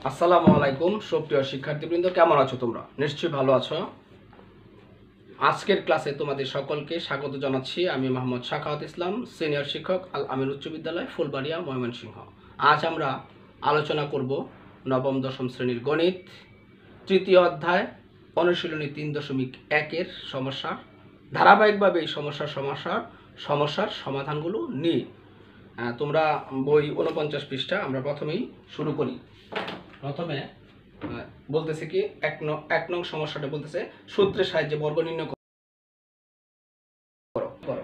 আসসালামু আলাইকুম সুপ্রিয় শিক্ষার্থীবৃন্দ, কেমন আছো তোমরা? নিশ্চয়ই ভালো আছো। আজকের ক্লাসে তোমাদের সকলকে স্বাগত জানাচ্ছি। আমি মোহাম্মদ শাখাওয়াত ইসলাম, সিনিয়র শিক্ষক, আল আমিন উচ্চ বিদ্যালয়, ফুলবাড়িয়া, ময়মনসিংহ। আজ আমরা আলোচনা করব নবম দশম শ্রেণীর গণিত তৃতীয় অধ্যায় অনুশীলনী 3.1-এর সমস্যার ধারাবাহিকভাবে এই সমস্যার সমাধানগুলো নিয়ে। তোমরা বই 49 পৃষ্ঠা, আমরা প্রথমেই শুরু করি। প্রথমে বলতেছে কি এক নং সমস্যাটা বলতেছে সূত্রের সাহায্যে বর্গ নির্ণয় করো।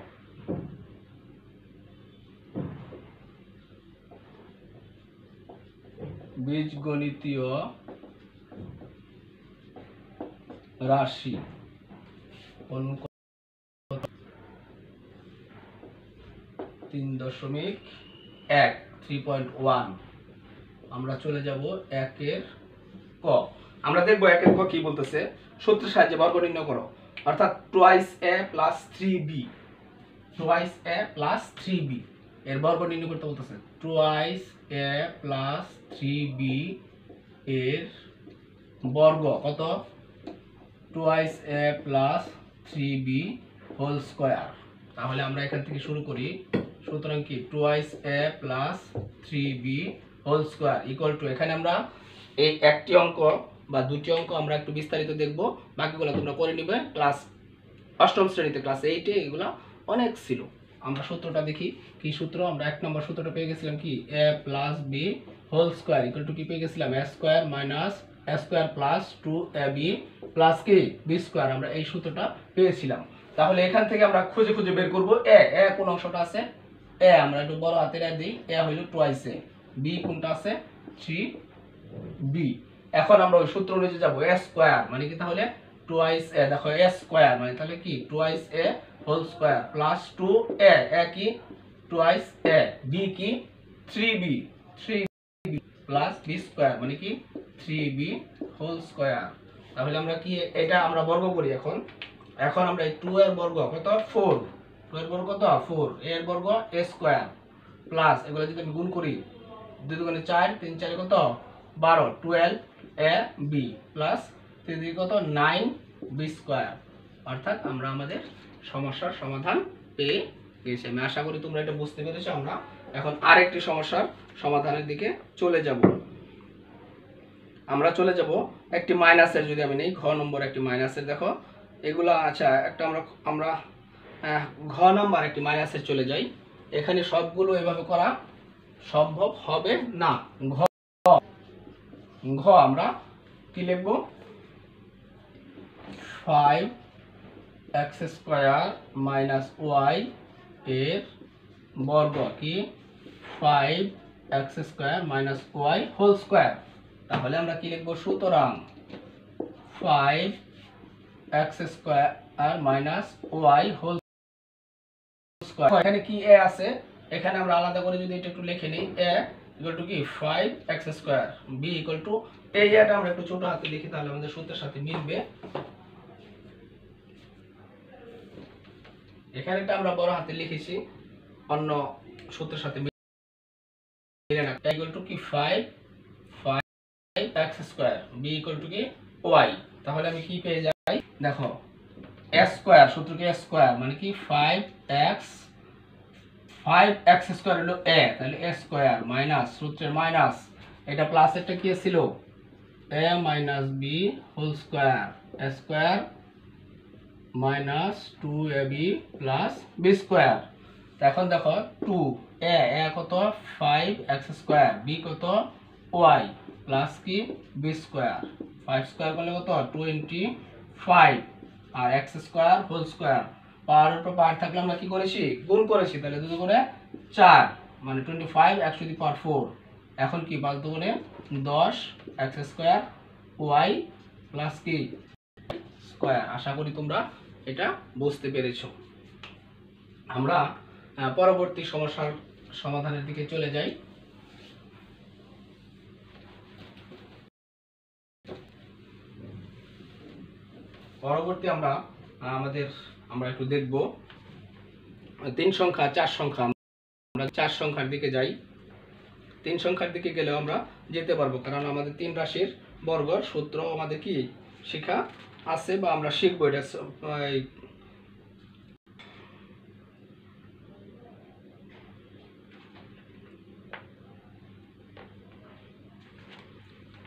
বীজগণিতীয় রাশি 3.1 আমরা চলে যাব একের ক। আমরা দেখবো একের ক কি বলতেছে। সূত্রের সাহায্যে বর্গ নির্ণয় করো, অর্থাৎ টুয়াইস এ প্লাস 3b এর বর্গ নির্ণয় করতে বলতেছে। টুয়াইস এ প্লাস 3b এর বর্গ কত? Twice a plus 3b whole square. তাহলে আমরা এখান থেকে শুরু করি। সুতরাং কি twice a plus 3b whole square equal to, এখানে আমরা এই একটি অঙ্ক বা দুটি অঙ্ক আমরা একটু বিস্তারিত দেখব, বাকিগুলো তোমরা করে নিবে। ক্লাস অষ্টম শ্রেণীতে, ক্লাস 8-এ এগুলো অনেক ছিল। আমরা সূত্রটা দেখি কি সূত্র। আমরা এক নম্বর সূত্রটা পেয়ে গেছিলাম কি a plus b whole square equal to কি পেয়ে গেছিলাম a square minus a square plus 2ab plus কি b স্কয়ার। আমরা এই সূত্রটা পেয়েছিলাম। তাহলে এখান থেকে আমরা খুঁজে খুঁজে বের করব a কোন অংশটা আছে। a আমরা একটু বড় হাতের a দিই, a হলো টুয়াইস a, b কোনটা আছে 3b। এখন আমরা ওই সূত্র অনুযায়ী যাব। a স্কয়ার মানে কি, তাহলে টুয়াইস a, দেখো a স্কয়ার মানে তাহলে কি twice a whole square plus 2a, a কি টুয়াইস a, b কি 3b প্লাস b স্কয়ার মানে কি 3b হোল স্কয়ার। তাহলে আমরা কি এটা আমরা বর্গ করি। এখন আমরা এই 2 এর বর্গ কত 4, 2 এর বর্গ কত 4, a এর বর্গ a স্কয়ার প্লাস এগুলো যদি আমি গুণ করি 2 দুগুণে 4, 3 4 কত 12, 12ab প্লাস 3 3 কত 9b স্কয়ার। অর্থাৎ আমরা আমাদের সমস্যার সমাধান পেয়ে গেছি। আমি আশা করি তোমরা এটা বুঝতে পেরেছো। আমরা এখন আরেকটি সমস্যার সমাধানের দিকে চলে যাব। আমরা চলে যাব একটি মাইনাসের, যদি আমি নেই ঘ নম্বর একটি মাইনাসের। দেখো এগুলা আচ্ছা, একটা আমরা ঘ নাম্বার একটি মাইনাসের চলে যাই। এখানে সবগুলো এভাবে করা সম্ভব হবে না। ঘ আমরা কি লিখব? 5x স্কয়ার মাইনাস y এর বর্গ কি 5x square minus y whole square. তাহলে আমরা কি লিখব? সুতরাং 5x square minus y whole square. এখানে কি a আছে, এখানে আমরা আলাদা করে যদি এটা একটু লিখে নিই, a ইকুয়াল টু কি 5x square, b equal to, এই এটা আমরা একটু ছোট হাতে লিখি তাহলে আমাদের সূত্রের সাথে মিলবে। এখানে একটা আমরা বড় হাতে লিখেছি, অন্য সূত্রের সাথে মিলে না। a ইকুয়াল টু কি 5x square, b equal to কি y। তাহলে আমি কি পেয়ে যাই? দেখো a স্কয়ার, সূত্র কি a স্কয়ার মানে কি 5x স্কয়ার হলো a, তাহলে a স্কয়ার মাইনাস সূত্রের মাইনাস এটা প্লাস একটা কি ছিল a minus b whole square, a square minus 2ab plus b square. এখন দেখো 2a কত 5x স্কয়ার, b কত y প্লাস কি b স্কয়ার। 5 স্কয়ার করলে কত 25 আর x square whole square. Power উপর পাওয়ার থাকলে আমরা কি করেছি? গুণ করেছি। তাহলে 2 গুণে 4 মানে 25 x টু দি পাওয়ার 4। এখন কি 5 দুগুণে 10 x স্কয়ার y প্লাস কি স্কয়ার। আশা করি তোমরা এটা বুঝতে পেরেছো। আমরা পরবর্তী সমস্যার সমাধানের দিকে চলে যাই। পরবর্তী আমরা একটু দেখব 3 সংখ্যা 4 সংখ্যা। আমরা 4 সংখ্যার দিকে যাই। 3 সংখ্যার দিকে গেলেও আমরা যেতে পারবো, কারণ আমাদের 3 রাশির বর্গর সূত্র আমাদের কি শেখা আছে বা আমরা শিখবো। এটা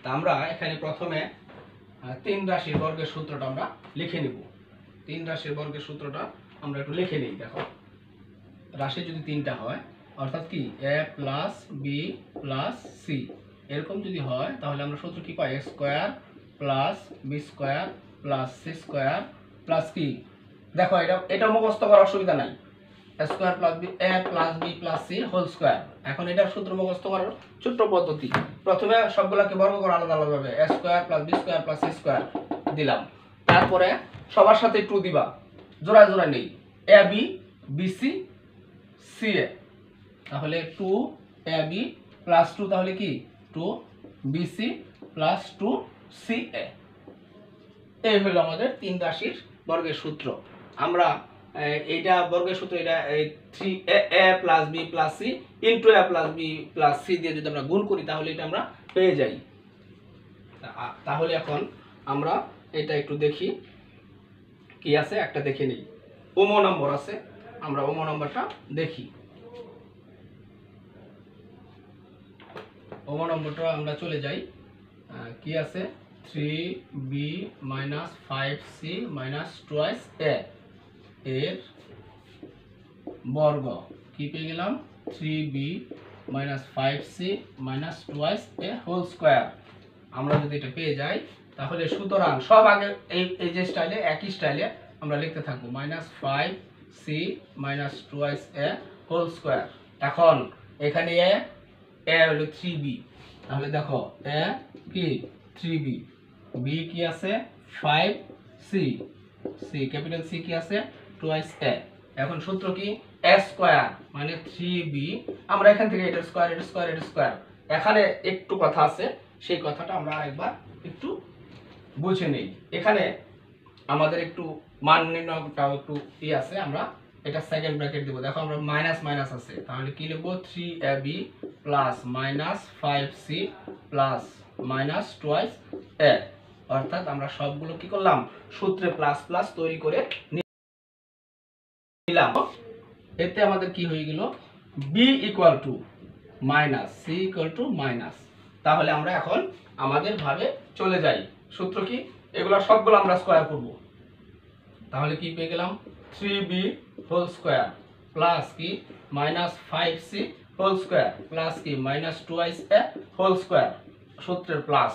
তা আমরা এখানে প্রথমে 3 রাশির বর্গের সূত্রটা আমরা লিখে নিব। 3 রাশির বর্গের সূত্রটা আমরা একটু লিখে নিই। দেখো, রাশি যদি 3টা হয়, অর্থাৎ কি a plus b plus c, এরকম যদি হয় তাহলে আমরা সূত্র কি পাই? a square plus b square plus c square plus কি, দেখো এটা মুখস্থ করার অসুবিধা নাই, a square plus b a plus b plus c whole square. এখন এটার সূত্র মুখস্থ করার ছোট্ট পদ্ধতি, প্রথমে সবগুলোকে বর্গ করে আলাদা আলাদা ভাবে a square plus b square plus c square দিলাম, তারপরে সবার সাথে 2 দিবা, জোড়া জোড়া নেই, a b b c c a, তাহলে 2 a b প্লাস 2 তাহলে কি 2 b c plus 2 c a। এই হলো আমাদের 3 রাশির বর্গের সূত্র। আমরা এইটা বর্গের সূত্র, এটা 3a plus b plus c into a plus b plus c দিয়ে যদি আমরা গুণ করি তাহলে এটা আমরা পেয়ে যাই। তাহলে এখন আমরা এটা একটু দেখি কি আছে, একটা দেখে নিই। ওমো নম্বর আছে, আমরা ওমো নম্বরটা দেখি। ওমো নম্বরটা আমরা চলে যাই, কি আছে 3b minus 5c minus 2a এর বর্গ, কি পেয়ে গেলাম 3b minus 5c minus 2a whole square. আমরা যদি এটা পেয়ে যাই তাহলে সুতরাং সব আগে এই যে স্টাইলে, একই স্টাইলে আমরা লিখতে থাকবো minus 5c minus 2a whole square. এখন এখানে a হলো 3b, তাহলে দেখো a কি 3b, b কি আছে 5c, c ক্যাপিটাল c কি আছে 2a। এখন সূত্র কি a স্কয়ার মানে 3b, আমরা এখান থেকে এটা স্কয়ার এটা স্কয়ার এটা স্কয়ার, এখানে একটু কথা আছে, সেই কথাটা আমরা আরেকবার একটু বুঝে নেই। এখানে আমাদের একটু মান নির্ণয়টাও একটু আছে, আমরা এটা সেকেন্ড ব্র্যাকেট দেব। দেখো আমরা মাইনাস মাইনাস আছে, তাহলে কি লিখবো 3ab plus minus 5c plus minus 2a, অর্থাৎ আমরা সবগুলো কি করলাম সূত্রে প্লাস প্লাস তৈরি করে নিলাম। এতে আমাদের কি হয়ে গেল b equal to minus c equal to minus. তাহলে আমরা এখন আমাদের ভাবে চলে যাই, সূত্র কি এগুলো সবগুলো আমরা স্কয়ার করব, তাহলে কি পেয়ে গেলাম 3b হোল স্কয়ার প্লাস কি minus 5c whole square plus কি মাইনাস 2a হোল স্কয়ার, সূত্রের প্লাস,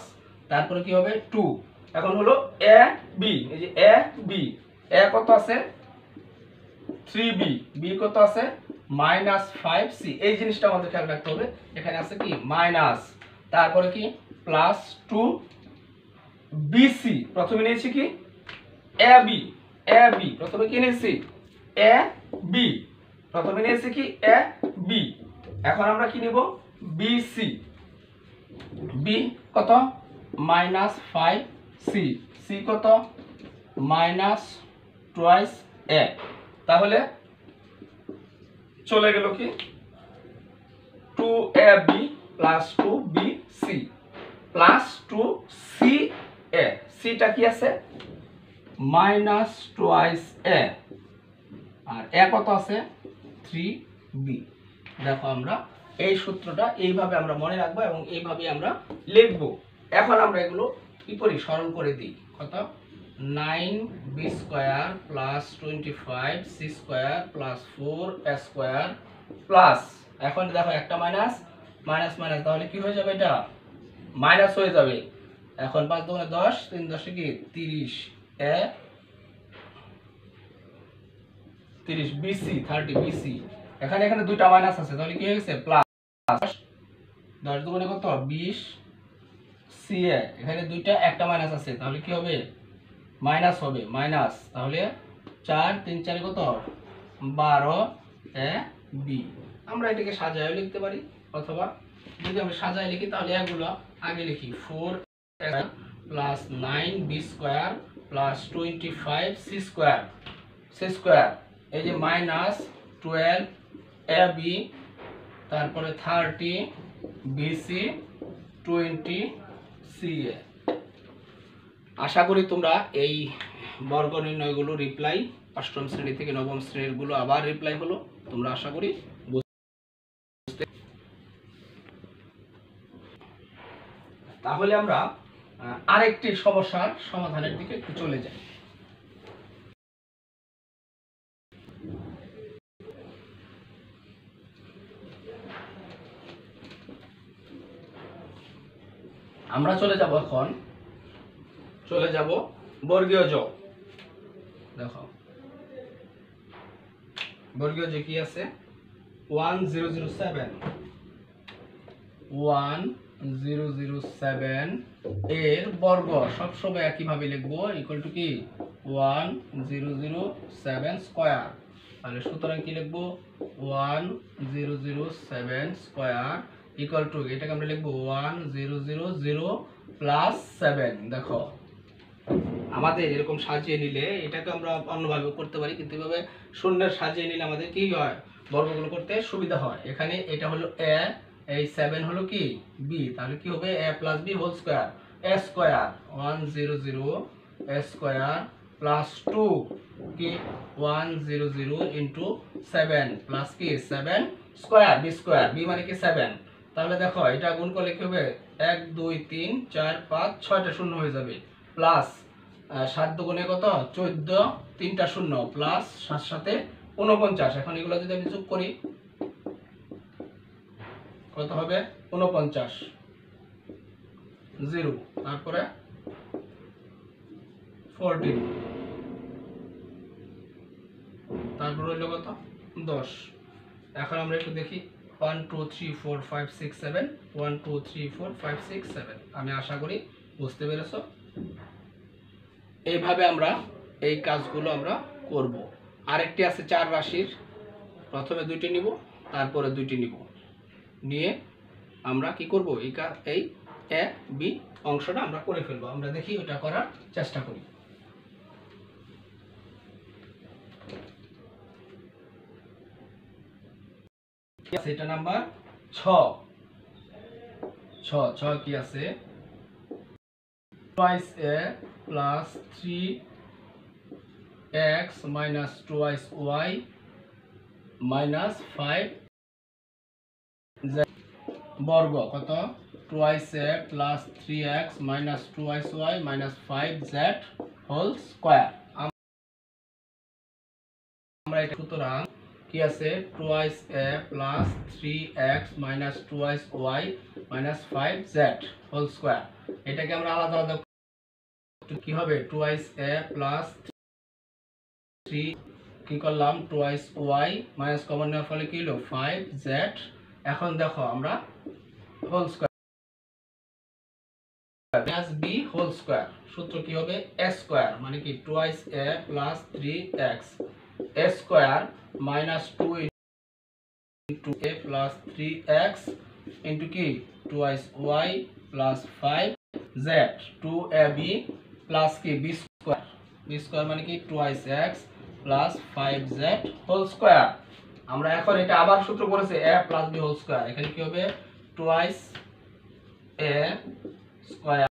তারপরে কি হবে 2। এখন হলো a b, এই যে a b, a কত আছে 3b, b কত আছে মাইনাস 5c, এই জিনিসটা আমাদের খেয়াল রাখতে হবে, এখানে আছে কি মাইনাস, তারপরে কি প্লাস 2bc, প্রথমে নিয়েছি কি ab, ab প্রথমে কি নিয়েছি ab, প্রথমে নিয়েছি কি ab, এখন আমরা কি নিব bc, b কত মাইনাস 5c, c কত মাইনাস 2a, তাহলে চলে গেল কি 2ab plus 2bc plus 2ca, cটা কি আছে মাইনাস 2a, আর a কত আছে 3b। দেখো আমরা এই সূত্রটা এইভাবে আমরা মনে রাখবো এবং এইভাবে আমরা লিখব। এখন আমরা এগুলো কি করি সরল করে দিই, কত 9b square plus 25c square plus 4a square plus, এখন দেখো একটা মাইনাস মাইনাস মাইনাস, তাহলে কি হয়ে যাবে এটা মাইনাস হয়ে যাবে। এখন 5 দুগুণে 10, 3 10 কি 30, a 30 bc 30 bc, এখানে এখানে দুইটা মাইনাস আছে, তাহলে কি হয়ে গেছে প্লাস 10 দুগুণে কত 20 ca, এখানে দুইটা একটা মাইনাস আছে, তাহলে কি হবে মাইনাস হবে মাইনাস, তাহলে 4 3 4 কত 12 a b। আমরা এটাকে সাজায় লিখতে পারি, অথবা যদি আমরা সাজায় লিখি তাহলে এগুলো আগে লিখি 4a plus 9b square plus 25c square c square, এই যে মাইনাস 12ab, তারপরে 30 bc 20 CA। আশা করি তোমরা এই বর্গ নির্ণয়গুলো রিপ্লাই অষ্টম শ্রেণী থেকে নবম শ্রেণীর গুলো আবার রিপ্লাই হলো, তোমরা আশা করি বুঝতে। তাহলে আমরা আরেকটি সমস্যার সমাধানের দিকে একটু চলে যাই। আমরা চলে যাব বর্গীয় জ। দেখো বর্গীয় জ কি আছে 1007 এর বর্গ সবসময় একইভাবে লিখবো ইকুয়াল টু কি 1007 স্কয়ার। তাহলে সুতরাং কি লিখবো 1007 স্কয়ার ইকুয়াল টু এটাকে আমরা লিখবো 1000 প্লাস 7। দেখো আমাদের এরকম সাজিয়ে নিলে এটাকে আমরা অন্যভাবে করতে পারি, কিন্তু এভাবে শূন্যের সাজিয়ে নিলে আমাদের কি হয় বর্গগুলো করতে সুবিধা হয়। এখানে এটা হলো a, এই 7 হলো কি b, তাহলে কি হবে a plus b whole square, a square 100 a square plus 2 কি 100 ইনটু 7 প্লাস কি 7 স্কয়ার b স্কয়ার, b মানে কি 7। তাহলে দেখো এটা গুণ করলে কি হবে 1 2 3 4 5 6টা শূন্য হয়ে যাবে, প্লাস 7 দুগুণে কত 14, 3টা শূন্য প্লাস 7 সাথে 49। এখন এগুলো যদি আমি যোগ করি কত হবে 49 0, তারপরে 14, তারপর হইল কত 10। এখন আমরা একটু দেখি 1 2 3 4 5 6 7 1 2 3 4 5 6 7। আমি আশা করি বুঝতে পেরেছো। এইভাবে আমরা এই কাজগুলো আমরা করব। আরেকটি আছে 4 রাশির, প্রথমে 2টি নিব তারপরে 2টি নিব, নিয়ে আমরা কি করব এই a b অংশটা আমরা করে ফেলবো। আমরা দেখি ওটা করার চেষ্টা করি। এটা নাম্বার 6 কি আছে twice a plus 3x minus twice y minus 5z বর্গ কত twice a plus 3x minus twice y minus 5z whole square। আমরা এটা সুতরাং কি আছে twice a plus 3x minus twice y minus 5z whole square। এটাকে আমরা আলাদা আলাদা কি হবে twice a plus 3 কি করলাম twice y মাইনাস কমন নেওয়ার ফলে কি হলো 5z। এখন দেখো আমরা whole square plus b whole square, সূত্র কি হবে a স্কয়ার মানে কি twice a plus 3x a square minus 2 into a plus 3x into কি twice y plus 5z 2ab plus কি b স্কয়ার মানে কি twice x plus 5z whole square। আমরা এখন এটা আবার সূত্র করেছে a plus b whole square, এখানে কি হবে twice a square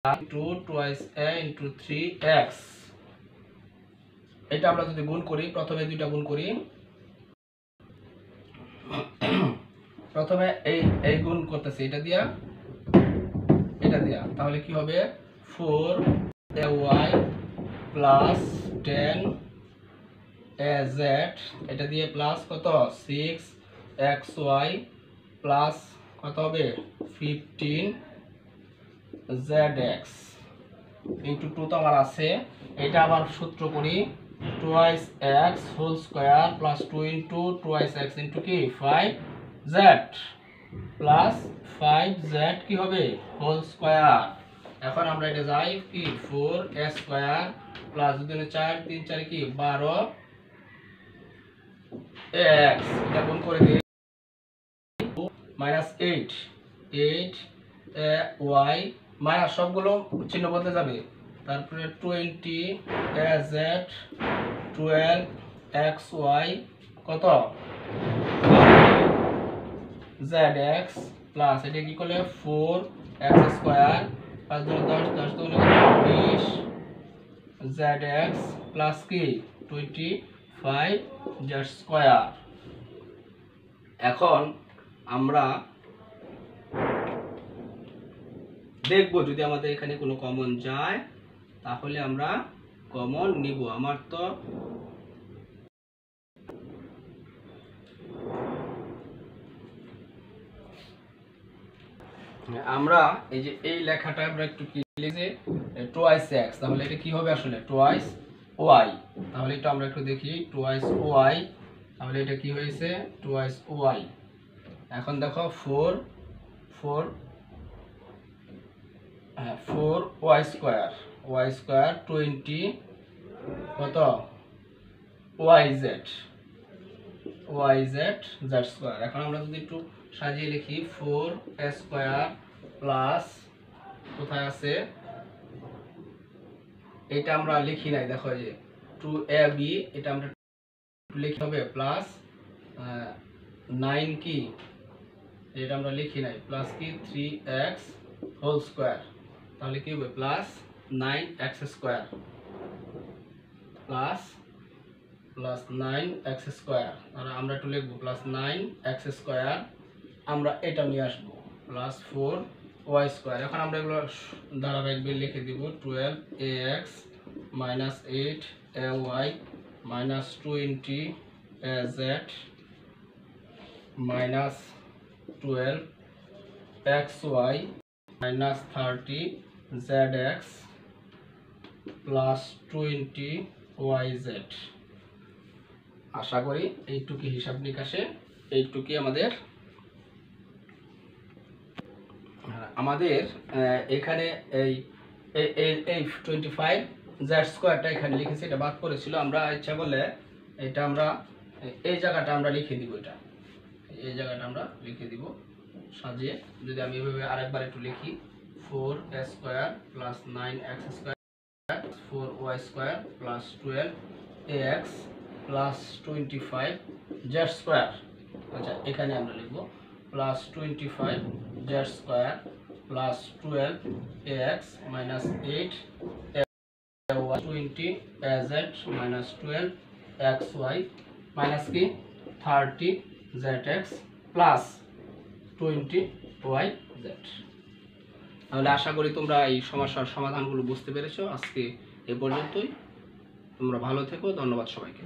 into twice a into 3x। এটা আমরা যদি গুণ করি, প্রথমে দুইটা গুণ করি, প্রথমে এই গুণ করতেছি এটা দিয়া, তাহলে কি হবে 4ay প্লাস 10az এটা দিয়ে প্লাস কত 6xy প্লাস কত হবে 15zx ইনটু 2 তো আমার আছে। এটা আবার সূত্র করি twice x whole square plus 2 into twice x into কি 5z প্লাস 5z কি হবে হোল স্কয়ার। এখন আমরা এটা যাই কি 4a স্কয়ার প্লাস 2 4 3 4 কি 12 x এটা গুণ করে দিই মাইনাস 8 y মাইনাস সবগুলো চিহ্ন বদলে যাবে, তারপরে 20az 12xy কত zx প্লাস এটা কি করলে 4x² 5 × 10 10 × 20 zx প্লাস কি 25z²। এখন আমরা দেখব যদি আমাদের এখানে কোনো কমন যায় তাহলে আমরা কমন নিব। আমার তো আমরা এই যে এই লেখাটা আমরা একটু কি লিখে 2x, তাহলে এটা কি হবে আসলে 2y, তাহলে এটা আমরা একটু দেখি 2y, তাহলে এটা কি হয়েছে 2y। এখন দেখো 4y² y² 20 কত z²। এখন আমরা যদি একটু সাজিয়ে লিখি 4a² প্লাস কোথায় আছে এটা আমরা লিখি নাই, দেখো যে 2ab এটা আমরা লিখতে হবে প্লাস 9 কি এটা আমরা লিখি নাই প্লাস কি 3x² তাহলে কি হবে প্লাস 9x² প্লাস 9x²। আর আমরা একটু লিখবো প্লাস 9x², আমরা এটা নিয়ে আসবো প্লাস 4y²। এখন আমরা এগুলো ধারাবাহিকভাবে লিখে দিব 12ax minus 8ay minus 20az minus 12xy minus 30zx plus 20yz। আশা করি এইটুকু হিসাব নিকাশে এইটুকুই আমাদের এখানে এই 25z² এখানে লিখেছি, এটা বাদ করেছিল। আমরা ইচ্ছা করলে এটা আমরা এই জায়গাটা আমরা লিখে দিব, এই জায়গাটা আমরা লিখে দিব সাজিয়ে। যদি আমি এভাবে আরেকবার একটু লিখি 4a² plus 9x² 4y² plus 12ax plus 25z²। আচ্ছা এখানে আমরা লিখব plus 25z² plus 12ax minus 8ay 20az minus 12xy minus কি 30zx প্লাস 20yz। তাহলে আশা করি তোমরা এই সমস্যার সমাধানগুলো বুঝতে পেরেছো। আজকে এ পর্যন্তই, তোমরা ভালো থেকো, ধন্যবাদ সবাইকে।